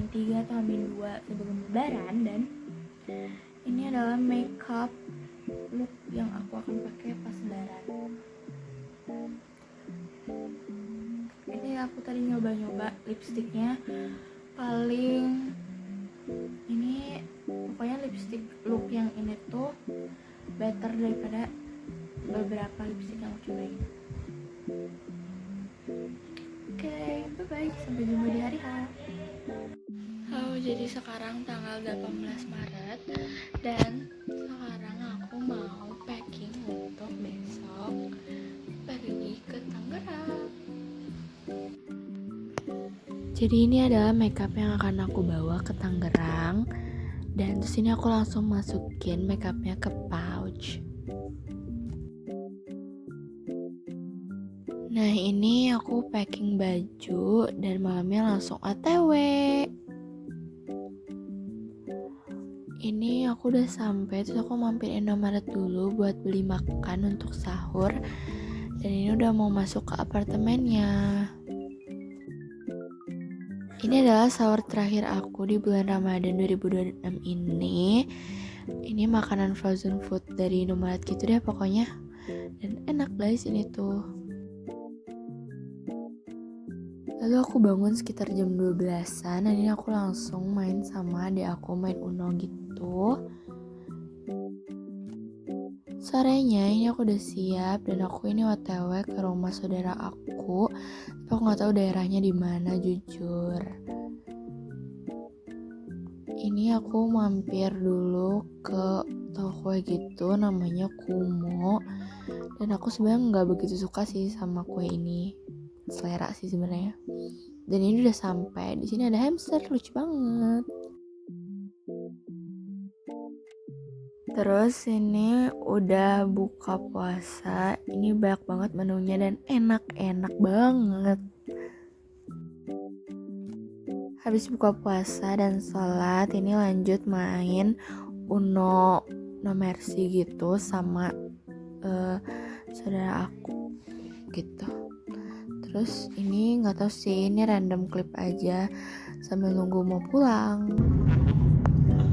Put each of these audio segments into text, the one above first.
H-3 atau H-2 sebelum lebaran, dan ini adalah makeup look yang aku akan pakai pas lebaran. Ini aku tadi nyoba-nyoba lipstiknya, paling ini pokoknya lipstick look yang ini tuh better daripada beberapa lipstick yang aku cobain. Oke, bye-bye, sampai jumpa di hari H. Halo, jadi sekarang tanggal 18 Maret dan sekarang aku mau packing untuk besok pergi ke Tangerang. Jadi ini adalah makeup yang akan aku bawa ke Tangerang, dan terus ini aku langsung masukin makeupnya ke pouch. Nah, ini aku packing baju dan malamnya langsung OTW. Ini aku udah sampai, terus aku mampir Indomaret dulu buat beli makan untuk sahur. Dan ini udah mau masuk ke apartemennya. Ini adalah sahur terakhir aku di bulan Ramadan 2026 ini. Ini makanan frozen food dari Indomaret gitu deh pokoknya. Dan enak guys ini tuh. Lalu aku bangun sekitar jam 12-an, dan ini aku langsung main sama adik aku, main Uno gitu. Sorenya ini aku udah siap dan aku ini OTW ke rumah saudara aku. Tapi aku nggak tahu daerahnya di mana jujur. Ini aku mampir dulu ke toko gitu namanya Kumo. Dan aku sebenarnya nggak begitu suka sih sama kue ini. Selera sih sebenarnya. Dan ini udah sampai. Di sini ada hamster, lucu banget. Terus ini udah buka puasa. Ini banyak banget menunya dan enak-enak banget. Habis buka puasa dan sholat, ini lanjut main Uno No Mercy gitu sama saudara aku gitu. Terus ini nggak tahu sih, ini random clip aja sambil nunggu mau pulang.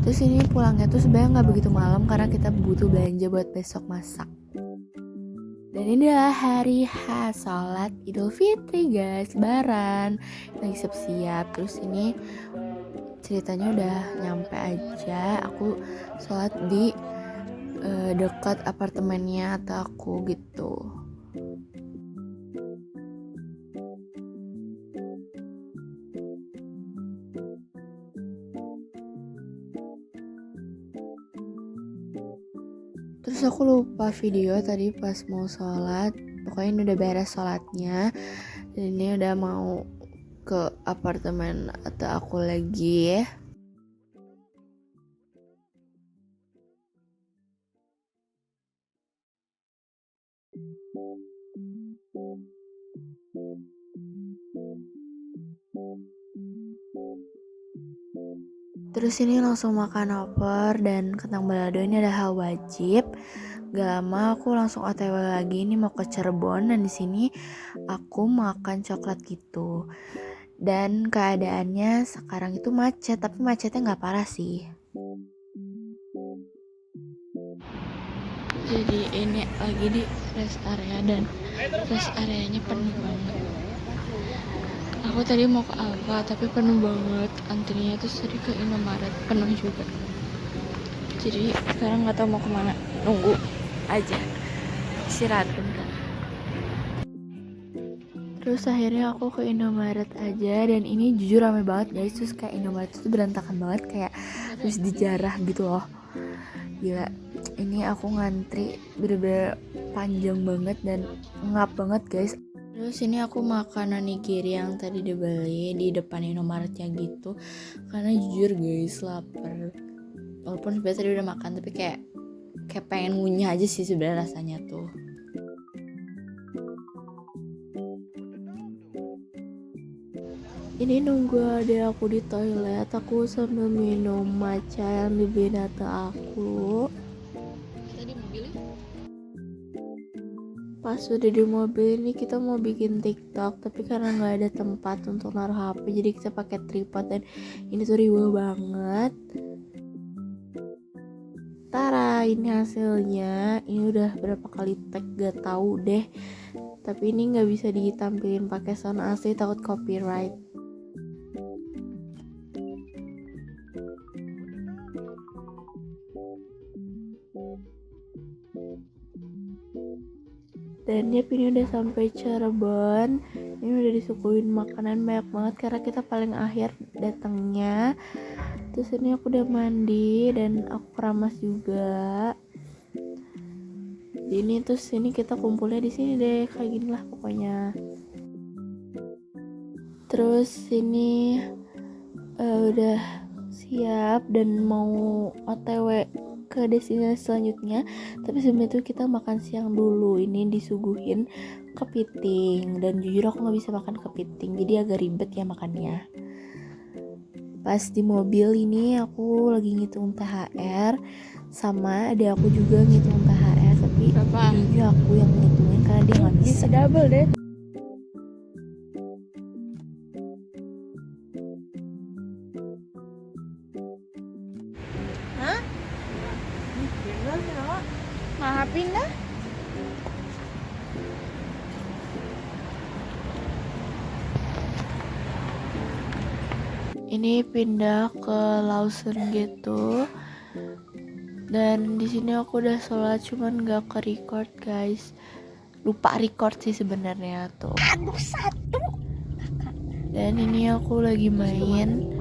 Terus ini pulangnya tuh sebenarnya nggak begitu malam karena kita butuh belanja buat besok masak. Dan ini adalah hari H, sholat Idul Fitri guys, lebaran, lagi siap-siap. Terus ini ceritanya udah nyampe aja, aku sholat di dekat apartemennya atau aku gitu. Terus aku lupa video tadi pas mau sholat. Pokoknya ini udah beres sholatnya, dan ini udah mau ke apartemen atau aku lagi ya. Terus ini langsung makan opor dan kentang balado, ini ada hal wajib. Gak lama aku langsung OTW lagi, ini mau ke Cirebon, dan di sini aku makan coklat gitu. Dan keadaannya sekarang itu macet, tapi macetnya nggak parah sih. Jadi ini lagi di rest area dan rest areanya penuh banget. Aku tadi mau ke Alfa tapi penuh banget antrinya, terus tadi ke Indomaret penuh juga. Jadi sekarang nggak tahu mau kemana, nunggu aja, istirahat bentar. Terus akhirnya aku ke Indomaret aja, dan ini jujur rame banget guys. Terus kayak Indomaret itu berantakan banget, kayak habis dijarah gitu loh. Gila, ini aku ngantri bener-bener panjang banget dan ngap banget guys. Terus ini aku makan onigiri yang tadi dibeli di depan Indomaretnya gitu, karena jujur guys lapar. Walaupun sebenarnya tadi udah makan, tapi kayak pengen ngunyah aja sih sebenarnya rasanya tuh. Ini nunggu adek aku di toilet, aku sambil minum matcha yang dibeliin tante aku. Tadi mobilnya? Pas udah di mobil ini kita mau bikin TikTok, tapi karena nggak ada tempat untuk naruh HP, jadi kita pakai tripod dan ini tuh riweh banget. Tara, ini hasilnya. Ini udah berapa kali tag gak tahu deh. Tapi ini nggak bisa ditampilin pakai sound asli, takut copyright. Dan ya ini udah sampai Cirebon. Ini udah disuguhin makanan banyak banget karena kita paling akhir datangnya. Terus ini aku udah mandi dan aku keramas juga. Ini terus ini kita kumpulnya di sini deh, kayak gini lah pokoknya. Terus ini udah siap dan mau OTW ke destinasi selanjutnya, tapi sebelum itu kita makan siang dulu. Ini disuguhin kepiting dan jujur aku nggak bisa makan kepiting, jadi agak ribet ya makannya. Pas di mobil ini aku lagi ngitung THR, sama ada aku juga ngitung THR, tapi jujur aku yang ngitungin karena dia nggak bisa double deh. Maafin dah. Ini pindah ke Lawson gitu. Dan di sini aku udah sholat, cuman gak ke record guys. Lupa record sih sebenarnya tuh. Aduh satu. Dan ini aku lagi main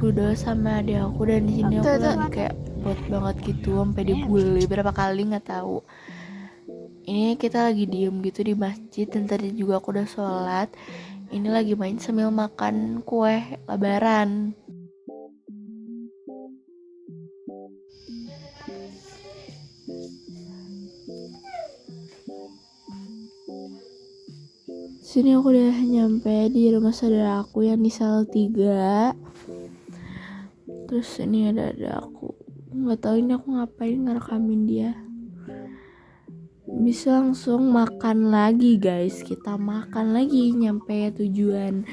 Ludo sama adik aku, dan di sini aku lagi kayak bot banget gitu, sampai dibully berapa kali nggak tahu. Ini kita lagi diem gitu di masjid dan tadi juga aku udah sholat. Ini lagi main sambil makan kue lebaran. Sini aku udah nyampe di rumah saudara aku yang di Salatiga. Terus ini ada aku. Nggak tahu ini aku ngapain ngerekamin dia. Bisa langsung makan lagi guys. Kita makan lagi nyampe tujuan.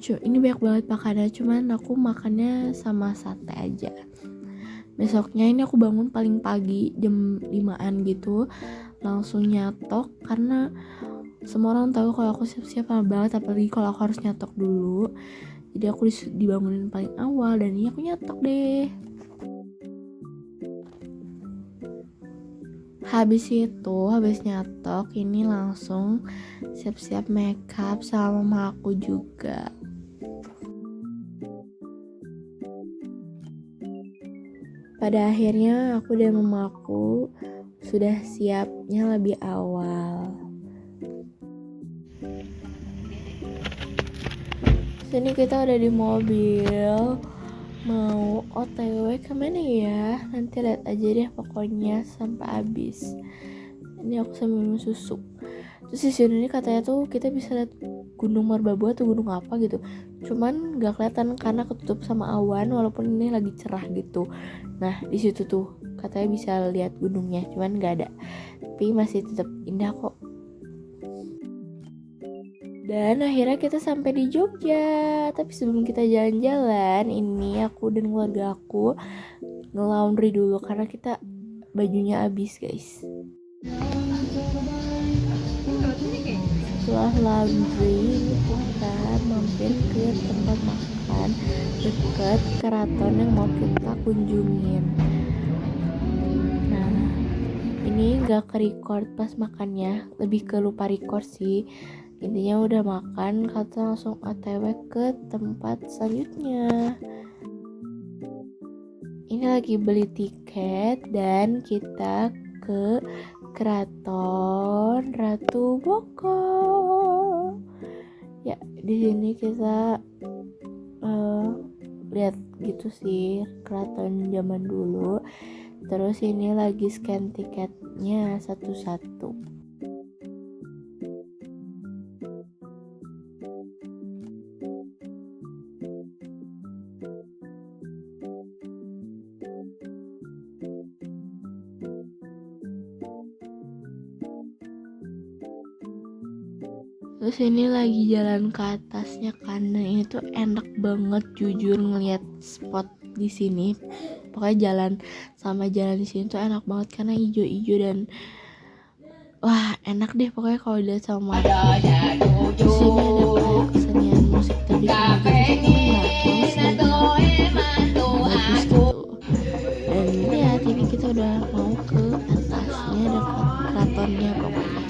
Ini banyak banget makannya, cuman aku makannya sama sate aja. Besoknya ini aku bangun paling pagi jam 5-an gitu, langsung nyatok karena semua orang tahu kalau aku siap-siap lama banget, apalagi kalau aku harus nyatok dulu. Jadi aku dibangunin paling awal dan ini aku nyatok deh. Habis nyatok ini langsung siap-siap makeup sama mama aku juga. Pada akhirnya aku dan mamaku sudah siapnya lebih awal. Sini kita udah di mobil, mau OTW kemana ya? Nanti lihat aja deh pokoknya sampai habis. Ini aku sambil minum susu. Terus di sini katanya tuh kita bisa lihat Gunung Merbabu atau gunung apa gitu. Cuman nggak kelihatan karena ketutup sama awan, walaupun ini lagi cerah gitu. Nah di situ tuh katanya bisa lihat gunungnya, cuman nggak ada. Tapi masih tetap indah kok. Dan akhirnya kita sampai di Jogja. Tapi sebelum kita jalan-jalan, ini aku dan keluarga aku nge-laundry dulu karena kita bajunya habis guys. Setelah laundry ini kita mampir ke tempat makan dekat keraton yang mau kita kunjungin. Nah ini gak ke record pas makannya, lebih ke lupa record sih. Intinya udah makan, kata langsung OTW ke tempat selanjutnya. Ini lagi beli tiket dan kita ke Keraton Ratu Boko. Ya di sini kita lihat gitu sih keraton zaman dulu. Terus ini lagi scan tiketnya satu-satu. Terus ini lagi jalan ke atasnya karena ini tuh enak banget jujur ngelihat spot di sini. Pokoknya jalan di sini tuh enak banget karena hijau-hijau dan wah enak deh pokoknya kalau udah sama mata. Di sini ada kayak kesenian musik tradisional gitu, nggak tahu sih bagus gitu. Dan lihat ini kita udah mau ke atasnya dekat keratonnya pokoknya.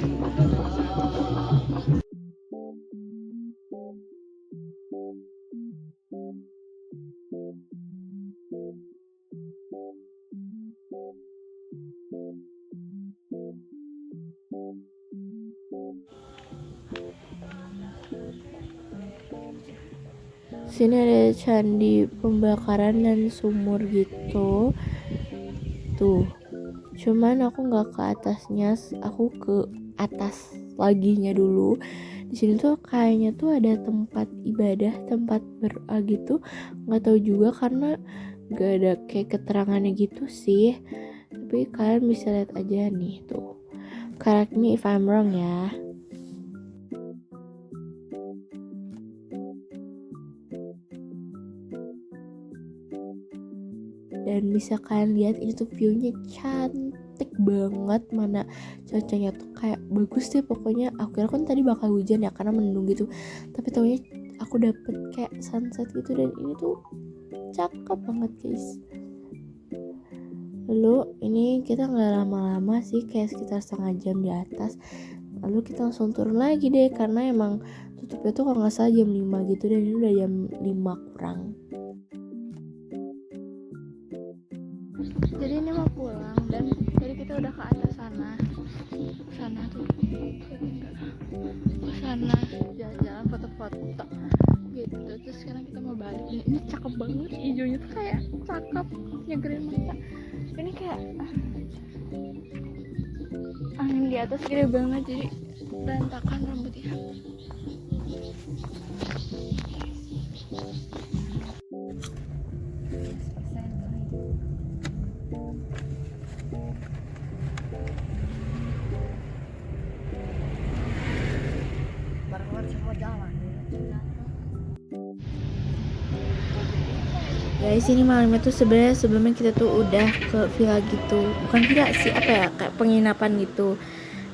Sini ada candi pembakaran dan sumur gitu tuh, cuman aku nggak ke atasnya, aku ke atas laginya dulu. Di sini tuh kayaknya tuh ada tempat ibadah, tempat berdoa gitu, nggak tahu juga karena nggak ada kayak keterangannya gitu sih, tapi kalian bisa lihat aja nih tuh, correct me if I'm wrong ya. Dan bisa kalian lihat ini tuh view-nya cantik banget, mana cuacanya tuh kayak bagus deh pokoknya. Aku kira kan tadi bakal hujan ya karena mendung gitu, tapi taunya aku dapet kayak sunset gitu dan ini tuh cakep banget guys. Lalu ini kita nggak lama-lama sih, kayak sekitar setengah jam di atas, lalu kita langsung turun lagi deh karena emang tutupnya tuh kalau nggak salah jam 5 gitu dan ini udah jam 5 kurang. Jadi ini mau pulang dan tadi kita udah ke atas sana tuh ke sana jalan-jalan foto-foto gitu. Terus sekarang kita mau balik dan ini cakep banget, hijaunya tuh kayak cakep nyegerin mata. Ini kayak angin di atas gede banget jadi berantakan rambutnya. Guys, ini malamnya tuh sebenarnya sebelumnya kita tuh udah ke villa gitu, bukan villa sih, apa ya, kayak penginapan gitu.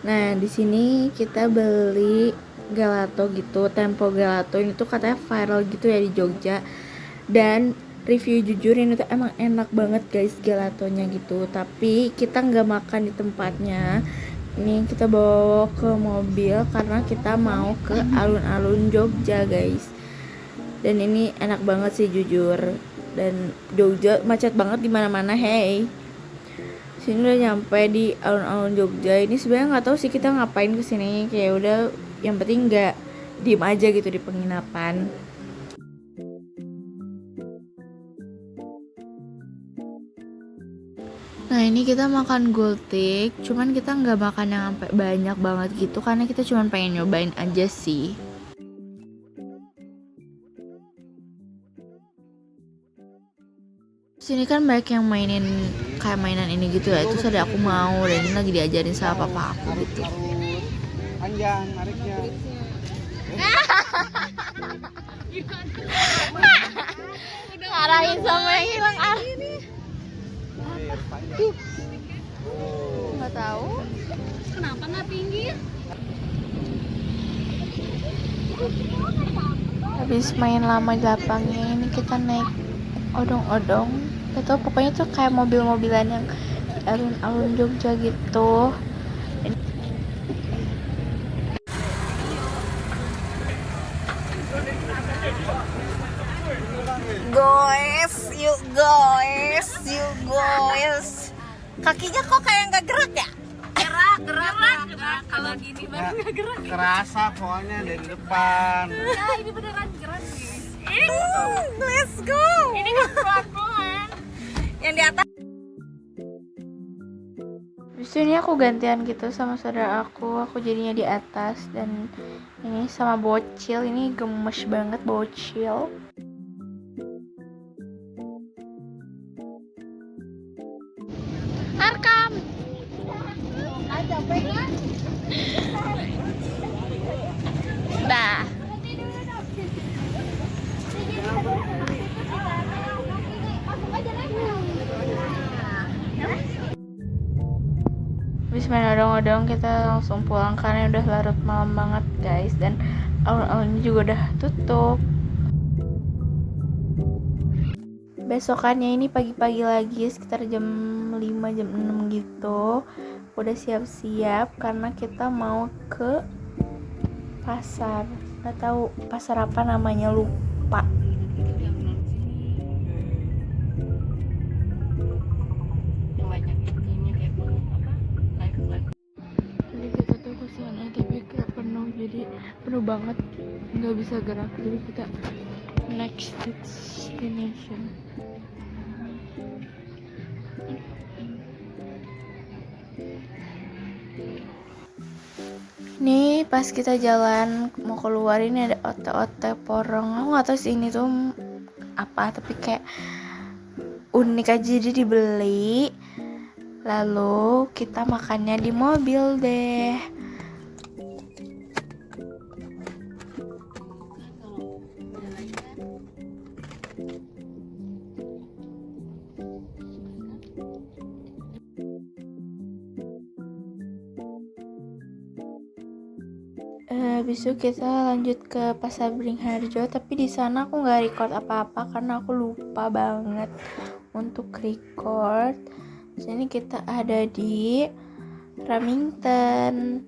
Nah di sini kita beli gelato gitu, Tempo Gelato. Ini tuh katanya viral gitu ya di Jogja, dan review jujur ini tuh emang enak banget guys gelatonya gitu. Tapi kita nggak makan di tempatnya, ini kita bawa ke mobil karena kita mau ke alun-alun Jogja guys. Dan ini enak banget sih jujur, dan Jogja macet banget di mana-mana. Hey, sini udah nyampe di alun-alun Jogja. Ini sebenarnya nggak tahu sih kita ngapain kesini, kayak udah yang penting nggak diem aja gitu di penginapan. Nah ini kita makan gultik, cuman kita nggak makan yang sampai banyak banget gitu karena kita cuman pengen nyobain aja sih. Sini kan banyak yang mainin kayak mainan ini gitu ya, terus ada aku mau, dan ini lagi diajarin sama papa aku gitu. Panjang nariknya. Ngarahin sama yang hilang nggak tahu Kenapa nggak pinggir? habis main lama di lapangnya. Ini kita naik odong-odong, itu pokoknya tuh kayak mobil-mobilan yang di alun-alun Jogja gitu. Goes. Kakinya kok kayak nggak gerak ya? Gerak. Kalau gini baru nggak gerak. Kerasa pokoknya dari depan. Ya, ini beneran gerak nih. Let's go. Ini kan pelan-pelan. Yang di atas. Habis ini aku gantian gitu sama saudara aku jadinya di atas, dan ini sama bocil, ini gemes banget bocil. Arkam. habis main odong-odong kita langsung pulang karena udah larut malam banget guys, dan alun-alunnya juga udah tutup. Besokannya ini pagi-pagi lagi sekitar jam 5 jam 6 gitu, udah siap-siap karena kita mau ke pasar, nggak tahu pasar apa namanya, lupa. Jadi kita tuh kesana tapi kayak penuh, jadi penuh banget, nggak bisa gerak, jadi kita next destination. Nih pas kita jalan mau keluar ini ada ote-ote porong. Aku nggak tahu sih ini tuh apa, tapi kayak unik aja, jadi dibeli. Lalu kita makannya di mobil deh. Habis itu kita lanjut ke Pasar Beringharjo, tapi di sana aku nggak record apa-apa karena aku lupa banget untuk record. Sini kita ada di Ramington.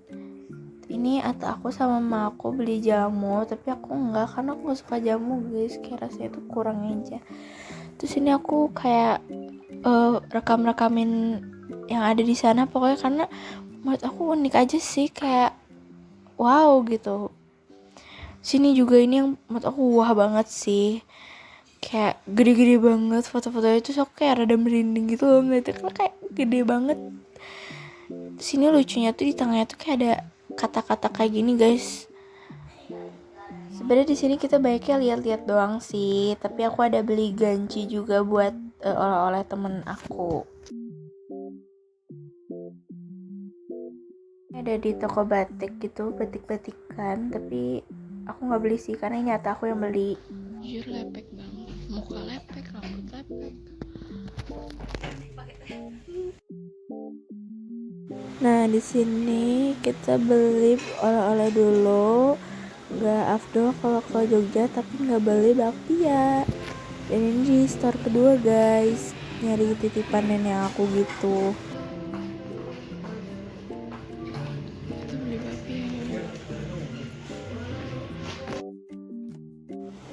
Ini atau aku sama mama aku beli jamu, tapi aku enggak karena aku nggak suka jamu guys, kayak rasanya tuh kurang aja. Terus ini aku kayak rekam-rekamin yang ada di sana pokoknya karena menurut aku unik aja sih, kayak wow gitu. Sini juga ini yang menurut aku wah banget sih, kayak gede-gede banget foto-fotonya, itu aku kayak rada merinding gitu loh ngeliatnya karena kayak gede banget. Sini lucunya tuh di tengahnya tuh kayak ada kata-kata kayak gini guys. Sebenarnya di sini kita baiknya lihat-lihat doang sih, tapi aku ada beli ganci juga buat oleh-oleh temen aku. Ada di toko batik gitu, batik-batikan, tapi aku nggak beli sih karena ini nyata aku yang beli. Jujur lepek banget, muka lepek, rambut lepek. Nah di sini kita beli oleh-oleh dulu. Nggak afdol kalau ke Jogja tapi nggak beli bakpia. Dan ini di store kedua guys, nyari titipan nenek aku gitu.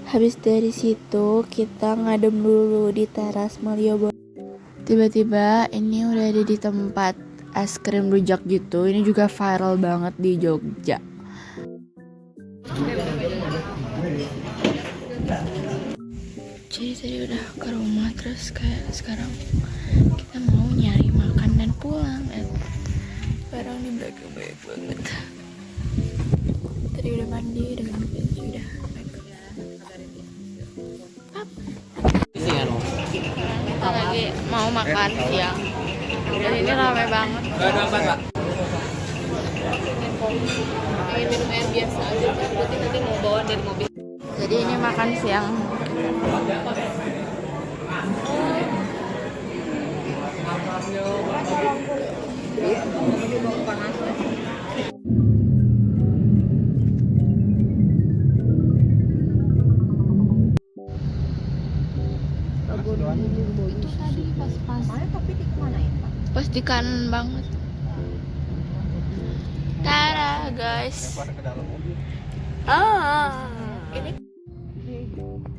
Habis dari situ kita ngadem dulu di teras Malioboro. Tiba-tiba ini udah ada di tempat es krim rujak gitu. Ini juga viral banget di Jogja. Jadi tadi udah ke rumah, terus kayak sekarang kita mau nyari makan dan pulang. Barang di belakang banyak banget. Tadi udah mandi dengan baju udah. Kita lagi mau makan siang. Dan ini rame banget. Ingin minum air biasa aja kan, berarti nanti mau bawa dari mobil. Jadi ini makan siang. Itu tadi pas tapi di mana ya Pak? Pas di kanan banget. Tada guys.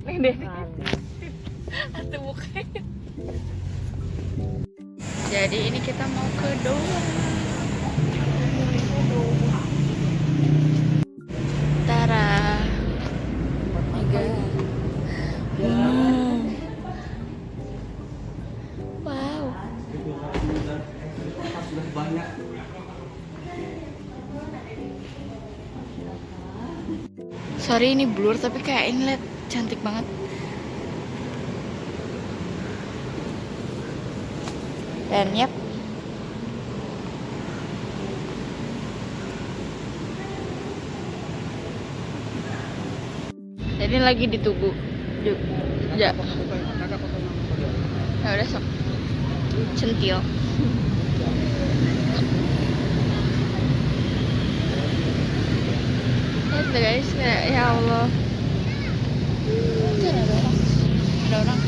Ini deh. Atau bukan. Jadi ini kita mau ke Doha. Tara. Oh my god. Wow. Sorry ini blur tapi kayak ini liat cantik banget. Dan yap. Jadi lagi ditunggu. Ya. Ya udah sok. Centil. Lihat deh guys, ya Allah. Ada orang. Ada orang.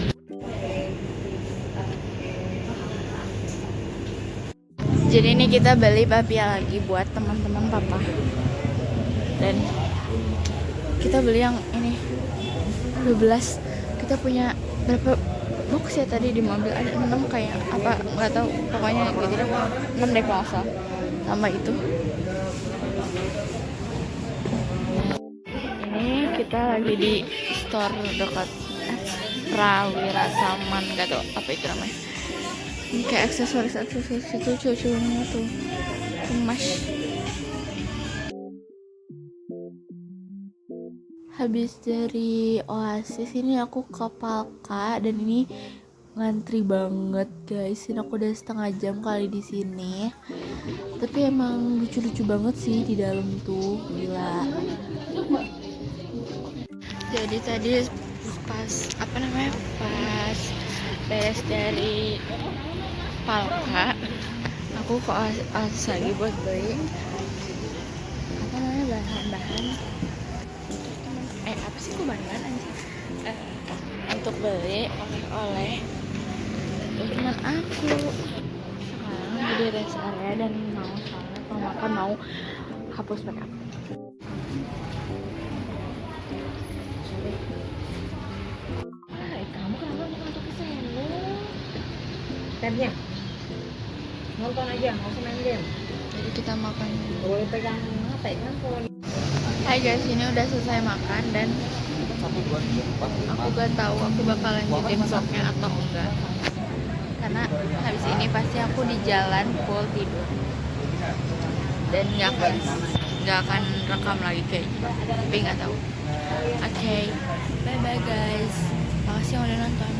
Jadi ini kita beli bapia lagi buat teman-teman papa. Dan kita beli yang ini 12. Kita punya berapa box ya tadi di mobil, ada 6 kayak apa nggak tahu, pokoknya gitu deh. 6 deh kalau nggak salah. Sama itu. Ini kita lagi di store dekat Prawira Saman, nggak tahu apa itu namanya. Ini kayak aksesoris itu cucunya tuh emas. Habis dari Oasis ini aku ke Palka dan ini ngantri banget guys. Ini aku udah setengah jam kali di sini. Tapi emang lucu-lucu banget sih di dalam tuh, gila. Jadi tadi pas pas beres dari Palka, aku ke Oasis lagi buat beli apa namanya bahan-bahan. Apa sih bahan-bahan anjing? Untuk beli oleh-oleh teman aku. Sekarang di rest area dan mau soalnya kalau makan mau hapus makeup. Kamu kenapa nggak pakai sendok? Tabnya nonton aja, nggak usah main game. Jadi kita makan. Boleh pegang HP kan kalau Hai guys, ini udah selesai makan dan aku gak tahu aku bakal lanjutin vlognya atau enggak, karena habis ini pasti aku di jalan full tidur dan nggak akan rekam lagi kayaknya, tapi nggak tahu. Oke, bye bye guys, makasih yang udah nonton.